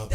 Hello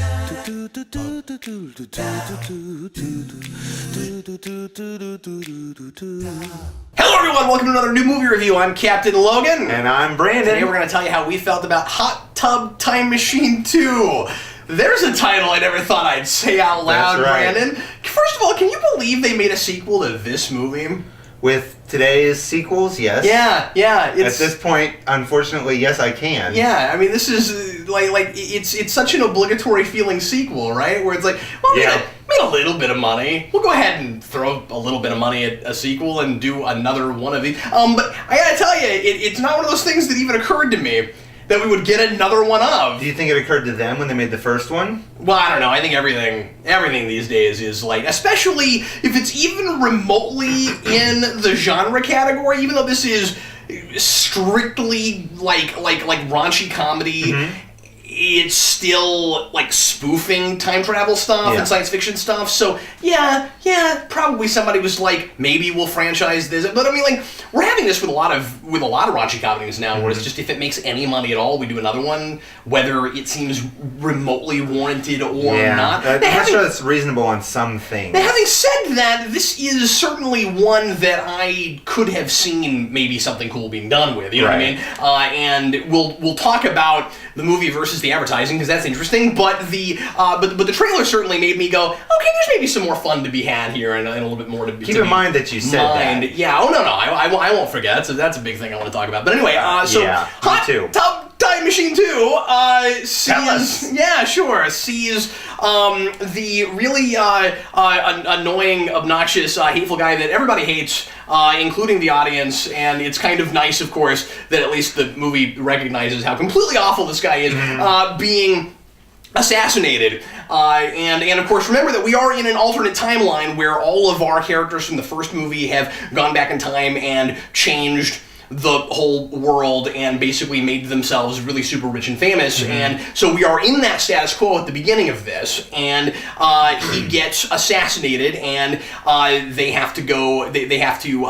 everyone, welcome to another new movie review. I'm Captain Logan. And I'm Brandon. Today we're going to tell you how we felt about Hot Tub Time Machine 2. There's a title I never thought I'd say out loud, That's right. Brandon. First of all, can you believe they made a sequel to this movie? With today's sequels, yes. Yeah. At this point, unfortunately, yes, I can. Yeah, I mean, this is like it's such an obligatory feeling sequel, right? Where it's like, well, made a little bit of money. We'll go ahead and throw a little bit of money at a sequel and do another one of these. But I gotta tell you, it's not one of those things that even occurred to me that we would get another one of. Do you think it occurred to them when they made the first one? Well, I don't know. I think everything these days is like, especially if it's even remotely in the genre category, even though this is strictly like raunchy comedy. Mm-hmm. It's still like spoofing time travel stuff and science fiction stuff. So yeah, probably somebody was like, maybe we'll franchise this. But I mean, like, we're having this with a lot of raunchy comedies now, where it's just, if it makes any money at all, we do another one, whether it seems remotely warranted or not. I'm not sure that's reasonable on some things. Now, having said that, this is certainly one that I could have seen maybe something cool being done with. You know what I mean? And we'll talk about the movie versus the advertising, because that's interesting, but the trailer certainly made me go, okay, there's maybe some more fun to be had here, and a little bit more to be. Keep in mind that you said that. Yeah. Oh no, I won't forget. So that's a big thing I want to talk about. But anyway, Hot Tub Time Machine 2 sees the really annoying, obnoxious, hateful guy that everybody hates, including the audience, and it's kind of nice, of course, that at least the movie recognizes how completely awful this guy is, being assassinated. And of course, remember that we are in an alternate timeline where all of our characters from the first movie have gone back in time and changed the whole world and basically made themselves really super rich and famous. And so we are in that status quo at the beginning of this, and he gets assassinated, and they have to go, they have to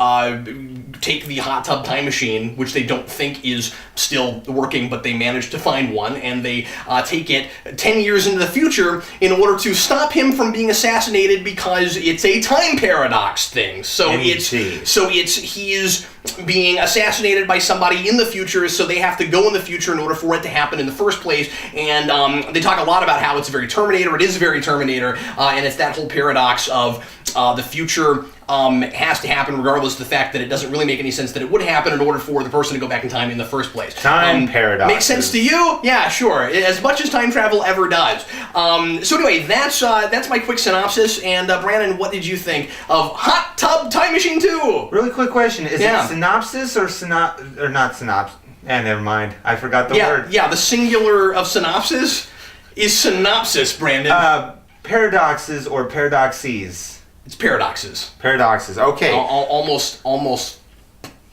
take the hot tub time machine, which they don't think is still working, but they manage to find one, and they take it 10 years into the future in order to stop him from being assassinated, because it's a time paradox thing. So he's being assassinated by somebody in the future, so they have to go in the future in order for it to happen in the first place. And they talk a lot about how it's very Terminator. It is very Terminator, and it's that whole paradox of the future has to happen regardless of the fact that it doesn't really make any sense that it would happen in order for the person to go back in time in the first place. Time paradox. Makes sense to you? Yeah, sure. As much as time travel ever does. So anyway, that's my quick synopsis. And Brandon, what did you think of Hot Tub Time Machine 2? Really quick question. Is it synopsis or not synopsis? Never mind. I forgot the word. Yeah, the singular of synopsis is synopsis, Brandon. Paradoxes or paradoxes? It's paradoxes. Paradoxes, okay. Almost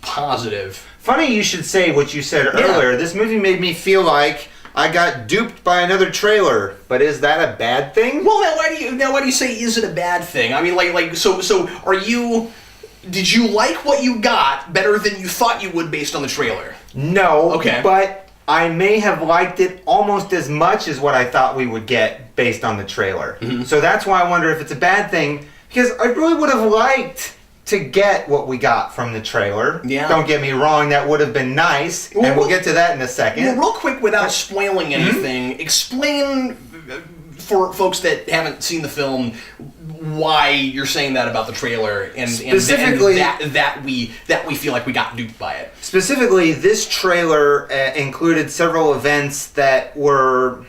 positive. Funny you should say what you said earlier. This movie made me feel like I got duped by another trailer. But is that a bad thing? Well, now why do you say is it a bad thing? I mean, so are you? Did you like what you got better than you thought you would based on the trailer? No. Okay. But I may have liked it almost as much as what I thought we would get based on the trailer. Mm-hmm. So that's why I wonder if it's a bad thing. Because I really would have liked to get what we got from the trailer. Yeah. Don't get me wrong, that would have been nice. Well, and we'll get to that in a second. Well, real quick, without spoiling anything, explain for folks that haven't seen the film why you're saying that about the trailer, and specifically that we feel like we got duped by it. Specifically, this trailer included several events that were,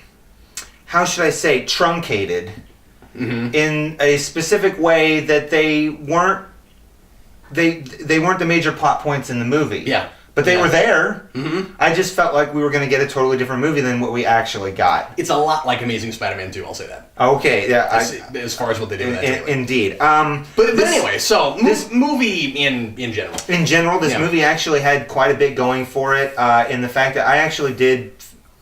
how should I say, truncated. Mm-hmm. In a specific way that they weren't the major plot points in the movie. Yeah. But they were there. Mm-hmm. I just felt like we were going to get a totally different movie than what we actually got. It's a lot like Amazing Spider-Man 2, I'll say that. Okay, yeah. As far as what they did with that trailer. Indeed. But anyway, so this movie in general. In general, this movie actually had quite a bit going for it, in the fact that I actually did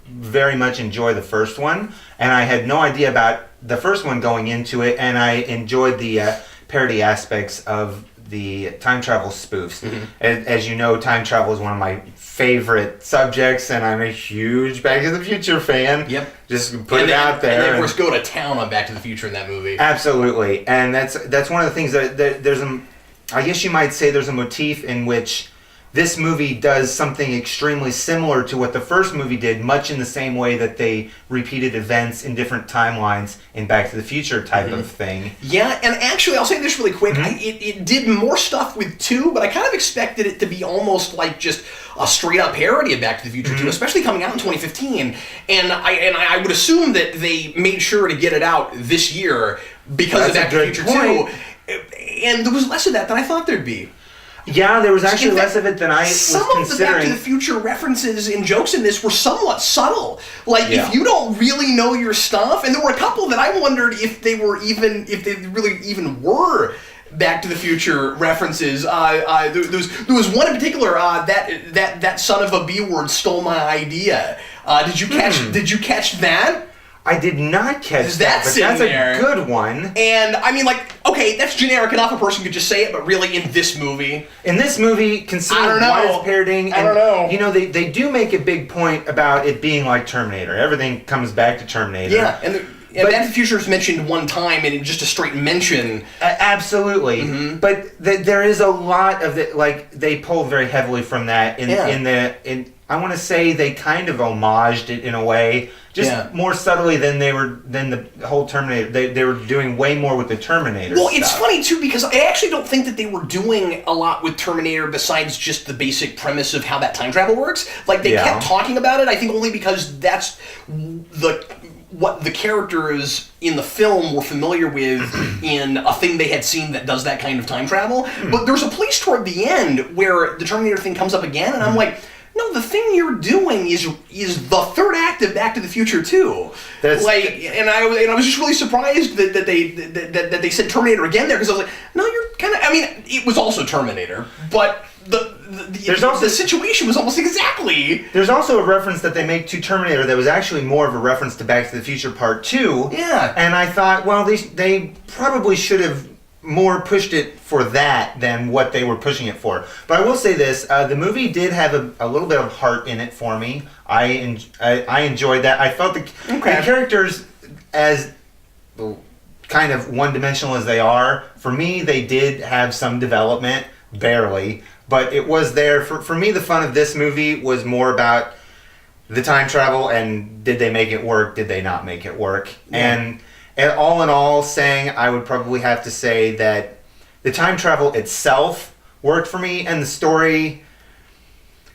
very much enjoy the first one, and I had no idea about the first one going into it, and I enjoyed the parody aspects of the time travel spoofs. As you know, time travel is one of my favorite subjects, and I'm a huge Back to the Future fan. Yep. Just put it out there. And they, of course, go to town on Back to the Future in that movie. Absolutely. And that's one of the things that there's I guess you might say there's a motif in which this movie does something extremely similar to what the first movie did, much in the same way that they repeated events in different timelines in Back to the Future type of thing. Yeah, and actually, I'll say this really quick. It did more stuff with 2, but I kind of expected it to be almost like just a straight-up parody of Back to the Future 2, especially coming out in 2015. And I would assume that they made sure to get it out this year because of Back to the Future 2. And there was less of that than I thought there'd be. Yeah, there was actually less of it than I was considering. Some of the Back to the Future references and jokes in this were somewhat subtle. Like, if you don't really know your stuff, and there were a couple that I wondered if they really even were Back to the Future references. There was one in particular, that son of a B word stole my idea. Did you catch that? I did not catch that, but that's a good one. And, I mean, like, okay, that's generic enough, a person could just say it, but really in this movie... In this movie, considering what it's parodying... I don't know. You know, they do make a big point about it being like Terminator. Everything comes back to Terminator. Yeah, and Back to the Future is mentioned one time, and just a straight mention. Absolutely. But there is a lot of it, like, they pull very heavily from that I want to say they kind of homaged it in a way, just more subtly than the whole Terminator. They were doing way more with the Terminator stuff. It's funny too because I actually don't think that they were doing a lot with Terminator besides just the basic premise of how that time travel works. Like they kept talking about it, I think only because that's what the characters in the film were familiar with in a thing they had seen that does that kind of time travel. But there's a place toward the end where the Terminator thing comes up again, and I'm like, no, the thing you're doing is the third act of Back to the Future 2. And I was just really surprised that they said Terminator again there because I was like, no, you're kind of. I mean, it was also Terminator, but the situation was almost exactly. There's also a reference that they make to Terminator that was actually more of a reference to Back to the Future Part 2. Yeah. And I thought, well, they probably should have more pushed it for that than what they were pushing it for. But I will say this, the movie did have a little bit of heart in it for me. I enjoyed that. I felt the characters, as kind of one-dimensional as they are, for me they did have some development, barely, but it was there. For me, the fun of this movie was more about the time travel and did they make it work, did they not make it work. And all in all, I would probably have to say that the time travel itself worked for me, and the story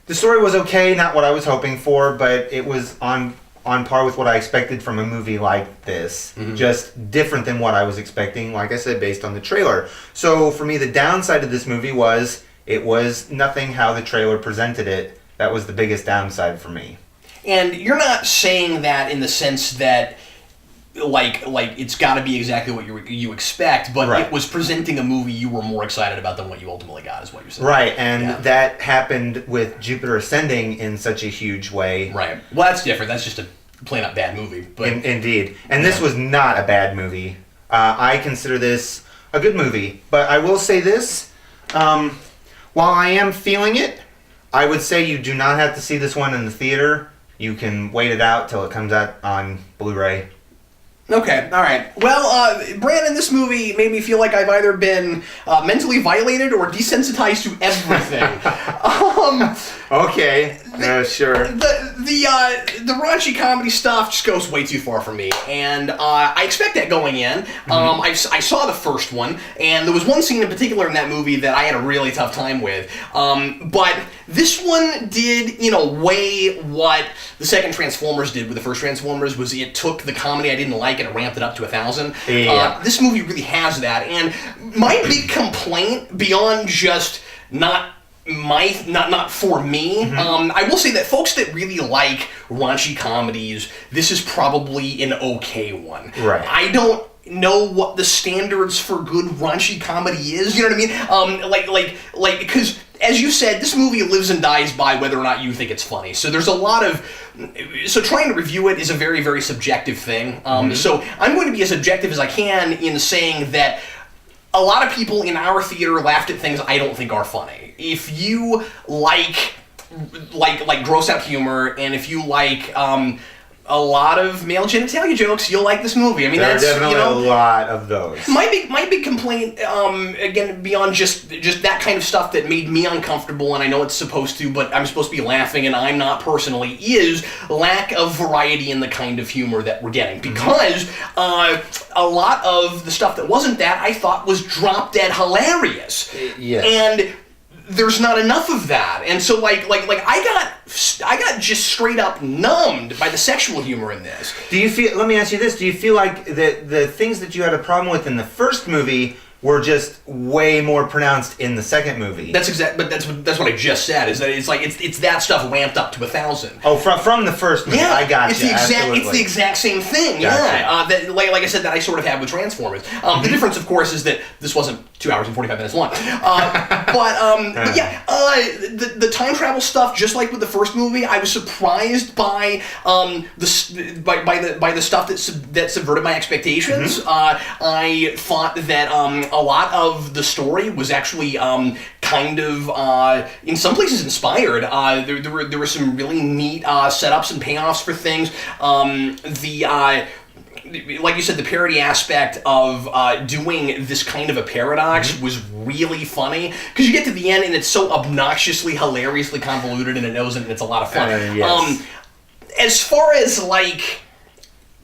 was okay, not what I was hoping for, but it was on par with what I expected from a movie like this. Just different than what I was expecting, like I said, based on the trailer. So for me, the downside of this movie was it was nothing how the trailer presented it. That was the biggest downside for me. And you're not saying that in the sense that like it's got to be exactly what you expect, but it was presenting a movie you were more excited about than what you ultimately got, is what you're saying. Right, and that happened with Jupiter Ascending in such a huge way. Right. Well, that's different. That's just a plain up bad movie. But Indeed. And this was not a bad movie. I consider this a good movie. But I will say this, while I am feeling it, I would say you do not have to see this one in the theater. You can wait it out till it comes out on Blu-ray. Okay, all right. Well, Brandon, this movie made me feel like I've either been mentally violated or desensitized to everything. Okay, sure. The raunchy comedy stuff just goes way too far for me, and I expect that going in. I saw the first one, and there was one scene in particular in that movie that I had a really tough time with. But this one did, in a way, what the second Transformers did with the first Transformers, was it took the comedy I didn't like and it ramped it up to 1,000. Yeah. This movie really has that, and my big complaint, beyond just not for me. I will say that folks that really like raunchy comedies, this is probably an okay one. Right. I don't know what the standards for good raunchy comedy is. You know what I mean? Because as you said, this movie lives and dies by whether or not you think it's funny. So there's a lot of... So trying to review it is a very, very subjective thing. So I'm going to be as objective as I can in saying that a lot of people in our theater laughed at things I don't think are funny. If you like gross out humor, and if you like a lot of male genitalia jokes, you'll like this movie. I mean, there that's are definitely a lot of those. My big complaint, again, beyond just that kind of stuff that made me uncomfortable, and I know it's supposed to, but I'm supposed to be laughing, and I'm not personally, is lack of variety in the kind of humor that we're getting. Because a lot of the stuff that wasn't that I thought was drop dead hilarious. Yes. And there's not enough of that, and so like I got just straight up numbed by the sexual humor in this. Do you feel? Let me ask you this: do you feel like the things that you had a problem with in the first movie were just way more pronounced in the second movie? But that's what I just said. Is that it's that stuff ramped up to 1,000. Oh, from the first movie. Yeah, I got it's you. It's the exact same thing. Gotcha. Yeah, that, like I said, that I sort of had with Transformers. The difference, of course, is that this wasn't 2 hours and 45 minutes long. But yeah, the time travel stuff, just like with the first movie, I was surprised by the stuff that subverted my expectations. I thought that a lot of the story was actually kind of in some places inspired. There were some really neat setups and payoffs for things. Like you said, the parody aspect of doing this kind of a paradox was really funny, because you get to the end and it's so obnoxiously, hilariously convoluted, and it knows it, and it's a lot of fun. Yes. As far as like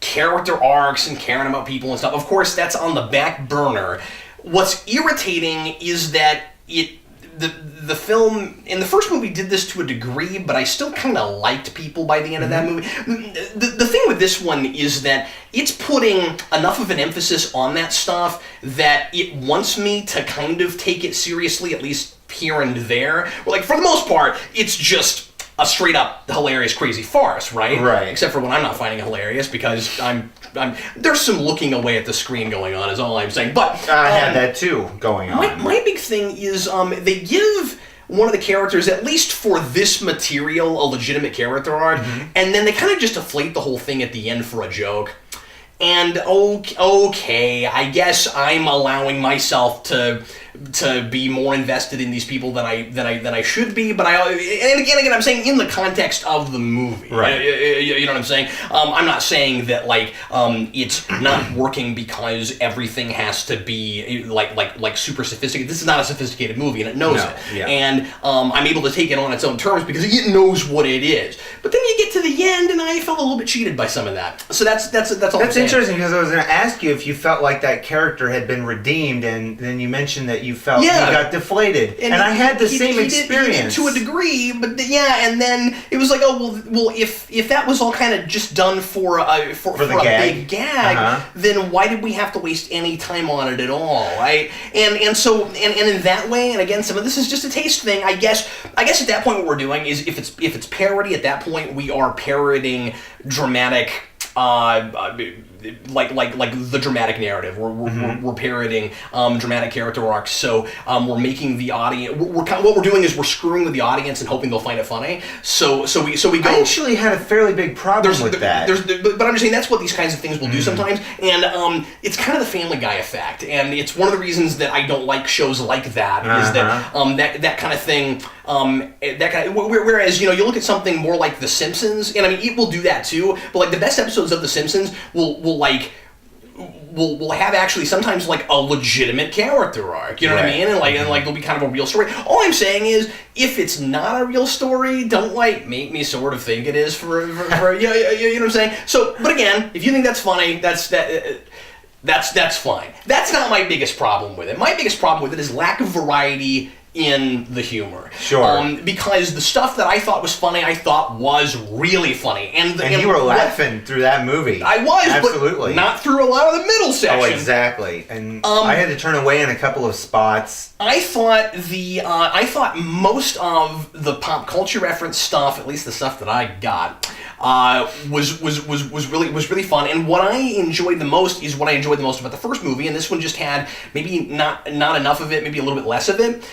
character arcs and caring about people and stuff, of course that's on the back burner. What's irritating is that the film in the first movie did this to a degree, but I still kind of liked people by the end of that movie. The thing with this one is that it's putting enough of an emphasis on that stuff that it wants me to kind of take it seriously, at least here and there. Like, for the most part, it's just a straight up hilarious crazy farce, right? Right. Except for when I'm not finding it hilarious, because I'm there's some looking away at the screen going on, is all I'm saying. But I had that too going on. My big thing is they give one of the characters, at least for this material, a legitimate character arc, and then they kind of just deflate the whole thing at the end for a joke. And okay, I guess I'm allowing myself to be more invested in these people than I should be, but and again I'm saying in the context of the movie, right? You know what I'm saying? I'm not saying that like it's not working because everything has to be like super sophisticated. This is not a sophisticated movie, and it knows it. Yeah. And I'm able to take it on its own terms because it knows what it is. But then you get to the end, and I felt a little bit cheated by some of that. So that's all. That's interesting, because I was going to ask you if you felt like that character had been redeemed, and then you mentioned that you felt he got deflated, and I had the same experience to a degree. But and then it was like, oh well, if that was all kind of just done for a big gag, then why did we have to waste any time on it at all, right? And so in that way, and again, some of this is just a taste thing. I guess at that point what we're doing is if it's parody, at that point we are parodying dramatic. Like the dramatic narrative. We're parodying dramatic character arcs. So we're making the audience. What we're doing is we're screwing with the audience and hoping they'll find it funny. So we go. I actually had a fairly big problem with that. But I'm just saying that's what these kinds of things will do sometimes, and it's kind of the Family Guy effect, and it's one of the reasons that I don't like shows like that. Is that kind of thing. Whereas you look at something more like The Simpsons, and I mean it will do that too. But like the best episodes of The Simpsons will have actually sometimes like a legitimate character arc, you know what I mean? And like there'll be kind of a real story. All I'm saying is, if it's not a real story, don't like make me sort of think it is for you know what I'm saying? So, but again, if you think that's funny, that's fine. That's not my biggest problem with it. My biggest problem with it is lack of variety in the humor. Sure. Because the stuff that I thought was funny, I thought was really funny. And you were laughing through that movie. I was, absolutely, but not through a lot of the middle section. Oh, exactly. And I had to turn away in a couple of spots. I thought most of the pop culture reference stuff, at least the stuff that I got, was really fun. And what I enjoyed the most is what I enjoyed the most about the first movie, and this one just had maybe not enough of it, maybe a little bit less of it.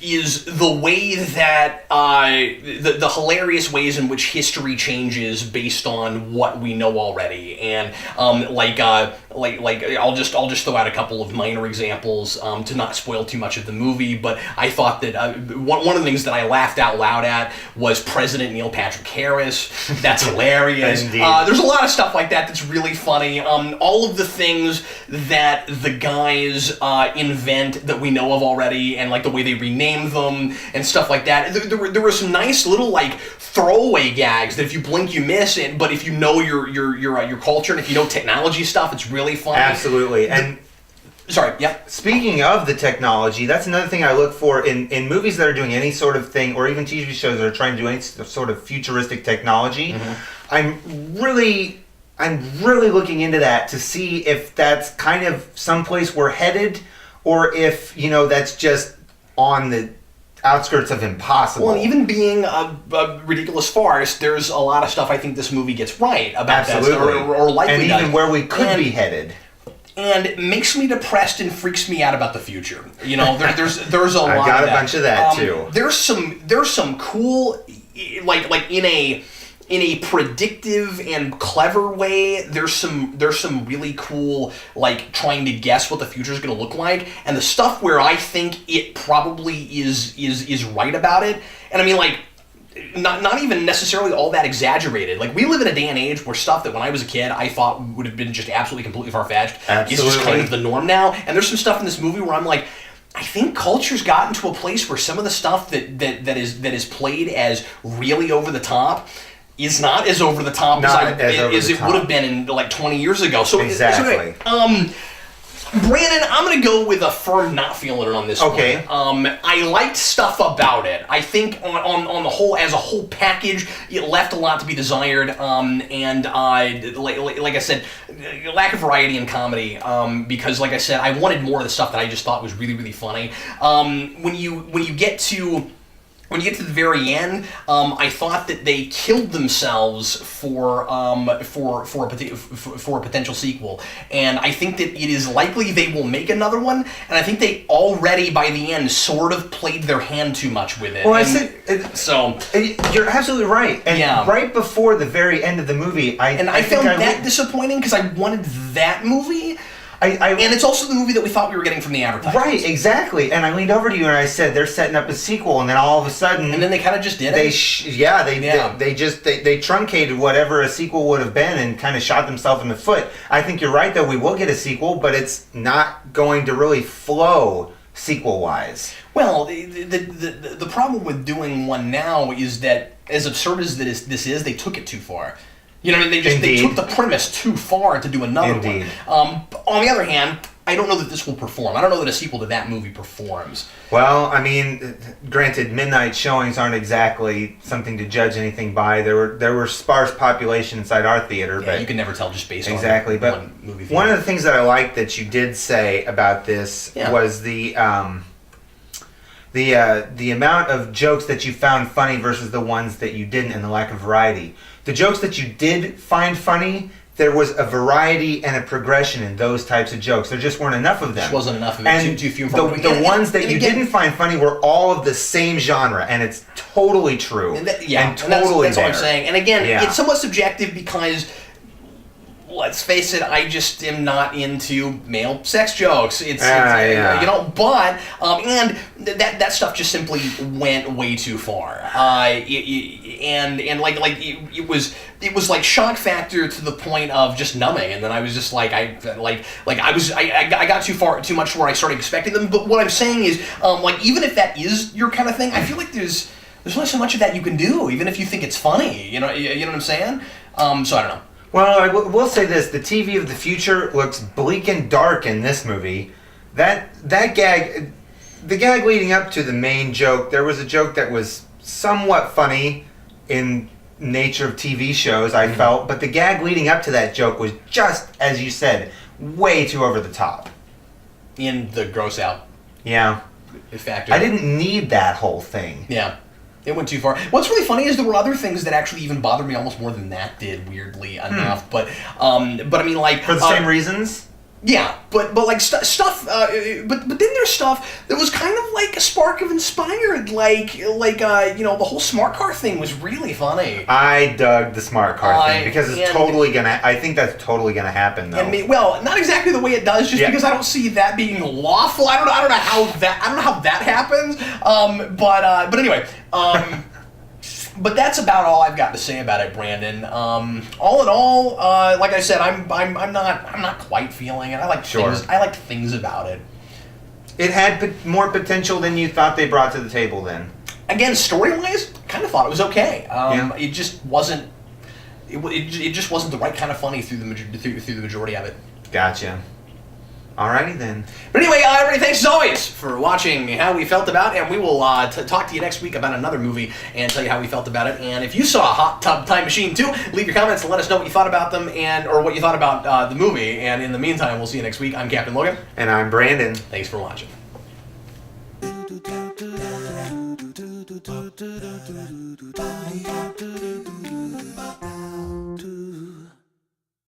Is the way that the hilarious ways in which history changes based on what we know already, and like I'll just throw out a couple of minor examples to not spoil too much of the movie. But I thought that one of the things that I laughed out loud at was President Neil Patrick Harris. That's hilarious. There's a lot of stuff like that that's really funny. All of the things that the guys invent that we know of already, and like the way they rename them and stuff like that. There were some nice little like throwaway gags that if you blink you miss it, but if you know your culture and if you know technology stuff, it's really funny. Absolutely. And sorry, yeah. Speaking of the technology, that's another thing I look for in movies that are doing any sort of thing, or even TV shows that are trying to do any sort of futuristic technology. Mm-hmm. I'm really looking into that to see if that's kind of someplace we're headed, or if that's just on the outskirts of impossible. Well, even being a ridiculous farce, there's a lot of stuff I think this movie gets right about Absolutely. that, or likely and even where we could be headed. And it makes me depressed and freaks me out about the future. There's a lot. I've got of a bunch of that too. There's some cool, like in a predictive and clever way, there's some really cool, like, trying to guess what the future is going to look like, and the stuff where I think it probably is right about it, and I mean, like, not even necessarily all that exaggerated. Like, we live in a day and age where stuff that when I was a kid I thought would have been just absolutely completely far-fetched is just kind of the norm now, and there's some stuff in this movie where I'm like, I think culture's gotten to a place where some of the stuff that is played as really over the top is not as over the top as it would have been in like 20 years ago. So exactly. Brandon, I'm gonna go with a firm not feeling it on this okay. one. I liked stuff about it. I think on the whole, as a whole package, it left a lot to be desired. And like I said, lack of variety in comedy. Because like I said, I wanted more of the stuff that I just thought was really, really funny. When you get to the very end, I thought that they killed themselves for a potential sequel, and I think that it is likely they will make another one. And I think they already by the end sort of played their hand too much with it. Well, you're absolutely right. And right before the very end of the movie, I found that disappointing because I wanted that movie. And it's also the movie that we thought we were getting from the advertising. Right, exactly. And I leaned over to you and I said, they're setting up a sequel, and then all of a sudden... And then they kind of just did it. They truncated whatever a sequel would have been and kind of shot themselves in the foot. I think you're right, though. We will get a sequel, but it's not going to really flow sequel-wise. Well, the problem with doing one now is that, as absurd as this is, they took it too far. You know what I mean? They took the premise too far to do another one. On the other hand, I don't know that this will perform. I don't know that a sequel to that movie performs. Well, I mean, granted, midnight showings aren't exactly something to judge anything by. There were sparse population inside our theater, but you can never tell just based on one movie theater. One of the things that I liked that you did say about this was the amount of jokes that you found funny versus the ones that you didn't, and the lack of variety. The jokes that you did find funny, there was a variety and a progression in those types of jokes. There just weren't enough of them. There wasn't enough of it. And too few. The ones that you didn't find funny were all of the same genre, and it's totally true. That's what I'm saying. And again, it's somewhat subjective because, let's face it, I just am not into male sex jokes. But and that stuff just simply went way too far. It was like shock factor to the point of just numbing, and then I was just like I got too much where I started expecting them. But what I'm saying is, even if that is your kind of thing, I feel like there's only so much of that you can do, even if you think it's funny. You know what I'm saying? So I don't know. Well, I will say this: the TV of the future looks bleak and dark in this movie. That gag, the gag leading up to the main joke, there was a joke that was somewhat funny in nature of TV shows, I felt, but the gag leading up to that joke was just, as you said, way too over the top. In the gross out. Yeah. Factor. I didn't need that whole thing. Yeah. It went too far. What's really funny is there were other things that actually even bothered me almost more than that did, weirdly enough. But I mean, like... For the same reasons? Yeah, but like stuff, but then there's stuff that was kind of like a spark of inspired, like the whole smart car thing was really funny. I dug the smart car thing because it's totally gonna. I think that's totally gonna happen though. Well, not exactly the way it does, just because I don't see that being lawful. I don't know how that happens. But anyway. But that's about all I've got to say about it, Brandon. All in all, like I said, I'm not quite feeling it. I like things. I liked things about it. It had more potential than you thought they brought to the table. Then again, story-wise, kind of thought it was okay. It just wasn't. It just wasn't the right kind of funny through the majority of it. Gotcha. Alrighty then. But anyway, everybody, thanks as always for watching how we felt about it, and we will talk to you next week about another movie and tell you how we felt about it. And if you saw Hot Tub Time Machine 2, leave your comments and let us know what you thought about them or what you thought about the movie. And in the meantime, we'll see you next week. I'm Captain Logan. And I'm Brandon. Thanks for watching. Do do do do do do do do do do do do do.